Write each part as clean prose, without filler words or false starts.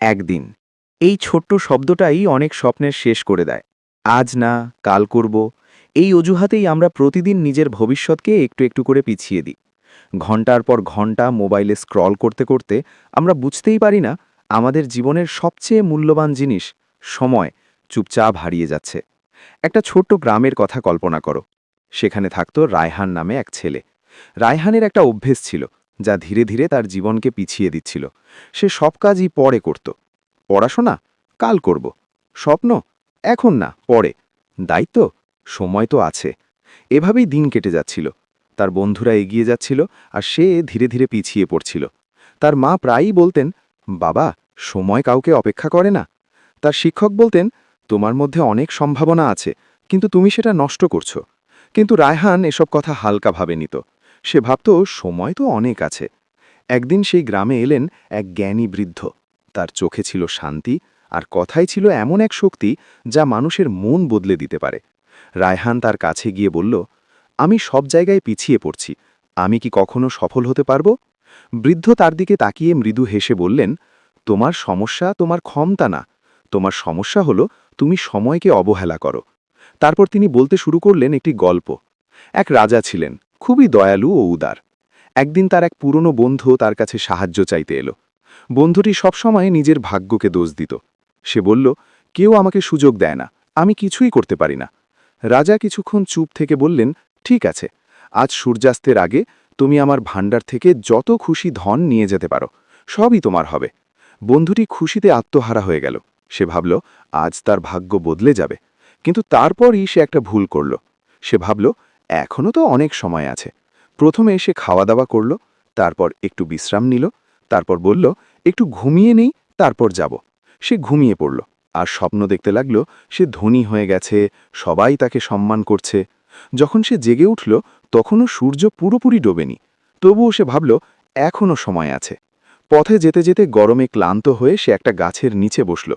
একদিন এই ছোট্ট শব্দটাই অনেক স্বপ্নের শেষ করে দেয়। আজ না, কাল করব, এই অজুহাতেই আমরা প্রতিদিন নিজের ভবিষ্যৎকে একটু একটু করে পিছিয়ে দিই। ঘন্টার পর ঘন্টা মোবাইলে স্ক্রল করতে করতে আমরা বুঝতেই পারি না আমাদের জীবনের সবচেয়ে মূল্যবান জিনিস সময় চুপচাপ হারিয়ে যাচ্ছে। একটা ছোট্ট গ্রামের কথা কল্পনা করো। সেখানে থাকতো রায়হান নামে এক ছেলে। রায়হানের একটা অভ্যেস ছিল, যা ধীরে ধীরে তার জীবনকে পিছিয়ে দিচ্ছিল। সে সব কাজই পরে করত। পড়াশোনা কাল করব, স্বপ্ন এখন না, পরে, দায়িত্ব সময় তো আছে। এভাবেই দিন কেটে যাচ্ছিল। তার বন্ধুরা এগিয়ে যাচ্ছিল আর সে ধীরে ধীরে পিছিয়ে পড়ছিল। তার মা প্রায়ই বলতেন, বাবা, সময় কাউকে অপেক্ষা করে না। তার শিক্ষক বলতেন, তোমার মধ্যে অনেক সম্ভাবনা আছে, কিন্তু তুমি সেটা নষ্ট করছো। কিন্তু রায়হান এসব কথা হালকাভাবে নিত। সে ভাবত, সময় তো অনেক আছে। একদিন সেই গ্রামে এলেন এক জ্ঞানী বৃদ্ধ। তার চোখে ছিল শান্তি, আর কথাই ছিল এমন এক শক্তি যা মানুষের মন বদলে দিতে পারে। রায়হান তার কাছে গিয়ে বলল, আমি সব জায়গায় পিছিয়ে পড়ছি, আমি কি কখনো সফল হতে পারবো? বৃদ্ধ তার দিকে তাকিয়ে মৃদু হেসে বললেন, তোমার সমস্যা তোমার ক্ষমতা না, তোমার সমস্যা হলো তুমি সময়কে অবহেলা করো। তারপর তিনি বলতে শুরু করলেন একটি গল্প। এক রাজা ছিলেন, খুবই দয়ালু ও উদার। একদিন তার এক পুরনো বন্ধু তার কাছে সাহায্য চাইতে এলো। বন্ধুটি সবসময় নিজের ভাগ্যকে দোষ দিত। সে বলল, কেউ আমাকে সুযোগ দেয় না, আমি কিছুই করতে পারি না। রাজা কিছুক্ষণ চুপ থেকে বললেন, ঠিক আছে, আজ সূর্যাস্তের আগে তুমি আমার ভাণ্ডার থেকে যত খুশি ধন নিয়ে যেতে পারো, সবই তোমার হবে। বন্ধুটি খুশিতে আত্মহারা হয়ে গেল। সে ভাবল, আজ তার ভাগ্য বদলে যাবে। কিন্তু তারপরই সে একটা ভুল করল। সে ভাবল, এখনও তো অনেক সময় আছে। প্রথমে সে খাওয়া দাওয়া করল, তারপর একটু বিশ্রাম নিল, তারপর বলল, একটু ঘুমিয়ে নেই, তারপর যাব। সে ঘুমিয়ে পড়ল আর স্বপ্ন দেখতে লাগল সে ধনী হয়ে গেছে, সবাই তাকে সম্মান করছে। যখন সে জেগে উঠল, তখনও সূর্য পুরোপুরি ডোবেনি। তবুও সে ভাবল, এখনও সময় আছে। পথে যেতে যেতে গরমে ক্লান্ত হয়ে সে একটা গাছের নিচে বসল।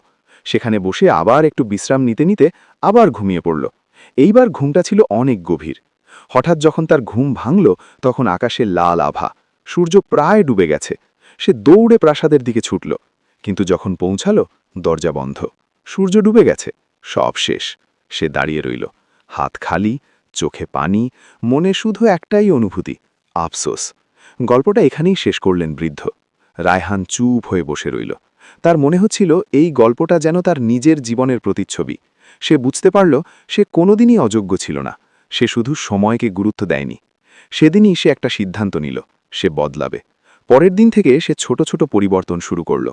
সেখানে বসে আবার একটু বিশ্রাম নিতে নিতে আবার ঘুমিয়ে পড়ল। এইবার ঘুমটা ছিল অনেক গভীর। হঠাৎ যখন তার ঘুম ভাঙল, তখন আকাশে লাল আভা, সূর্য প্রায় ডুবে গেছে। সে দৌড়ে প্রাসাদের দিকে ছুটল, কিন্তু যখন পৌঁছালো, দরজা বন্ধ। সূর্য ডুবে গেছে, সব শেষ। সে দাঁড়িয়ে রইল, হাত খালি, চোখে পানি, মনে শুধু একটাই অনুভূতি, আফসোস। গল্পটা এখানেই শেষ করলেন বৃদ্ধ। রায়হান চুপ হয়ে বসে রইল। তার মনে হচ্ছিল এই গল্পটা যেন তার নিজের জীবনের প্রতিচ্ছবি। সে বুঝতে পারল সে কোনোদিনই অযোগ্য ছিল না, সে শুধু সময়কে গুরুত্ব দেয়নি। সেদিনই সে একটা সিদ্ধান্ত নিল, সে বদলাবে। পরের দিন থেকে সে ছোট ছোট পরিবর্তন শুরু করল।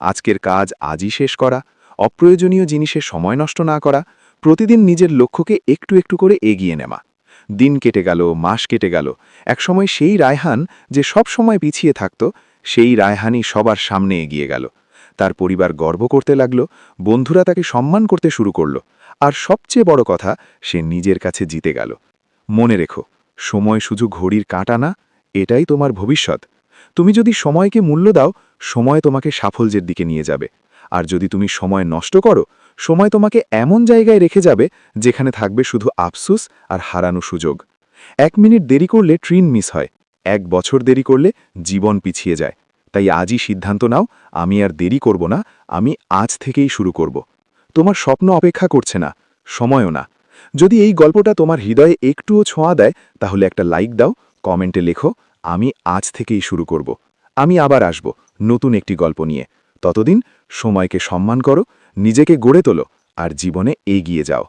আজকের কাজ আজই শেষ করা, অপ্রয়োজনীয় জিনিসে সময় নষ্ট না করা, প্রতিদিন নিজের লক্ষ্যকে একটু একটু করে এগিয়ে নেওয়া। দিন কেটে গেল, মাস কেটে গেল। একসময় সেই রায়হান যে সব সময় পিছিয়ে থাকত, সেই রায়হানই সবার সামনে এগিয়ে গেল। তার পরিবার গর্ব করতে লাগল, বন্ধুরা তাকে সম্মান করতে শুরু করল, আর সবচেয়ে বড় কথা, সে নিজের কাছে জিতে গেল। মনে রেখো, সময় শুধু ঘড়ির কাঁটা না, এটাই তোমার ভবিষ্যৎ। তুমি যদি সময়কে মূল্য দাও, সময় তোমাকে সাফল্যের দিকে নিয়ে যাবে। আর যদি তুমি সময় নষ্ট করো, সময় তোমাকে এমন জায়গায় রেখে যাবে যেখানে থাকবে শুধু আফসোস আর হারানো সুযোগ। 1 মিনিট দেরি করলে ট্রেন মিস হয়, 1 বছর দেরি করলে জীবন পিছিয়ে যায়। তাই আজই সিদ্ধান্ত নাও, আমি আর দেরি করব না, আমি আজ থেকেই শুরু করব। তোমার স্বপ্ন অপেক্ষা করছে না, সময়ও না। যদি এই গল্পটা তোমার হৃদয়ে একটুও ছোঁয়া দেয়, তাহলে একটা লাইক দাও, কমেন্টে লেখো, আমি আজ থেকেই শুরু করব। আমি আবার আসব নতুন একটি গল্প নিয়ে। ততদিন সময়কে সম্মান করো, নিজেকে গড়ে তোলো, আর জীবনে এগিয়ে যাও।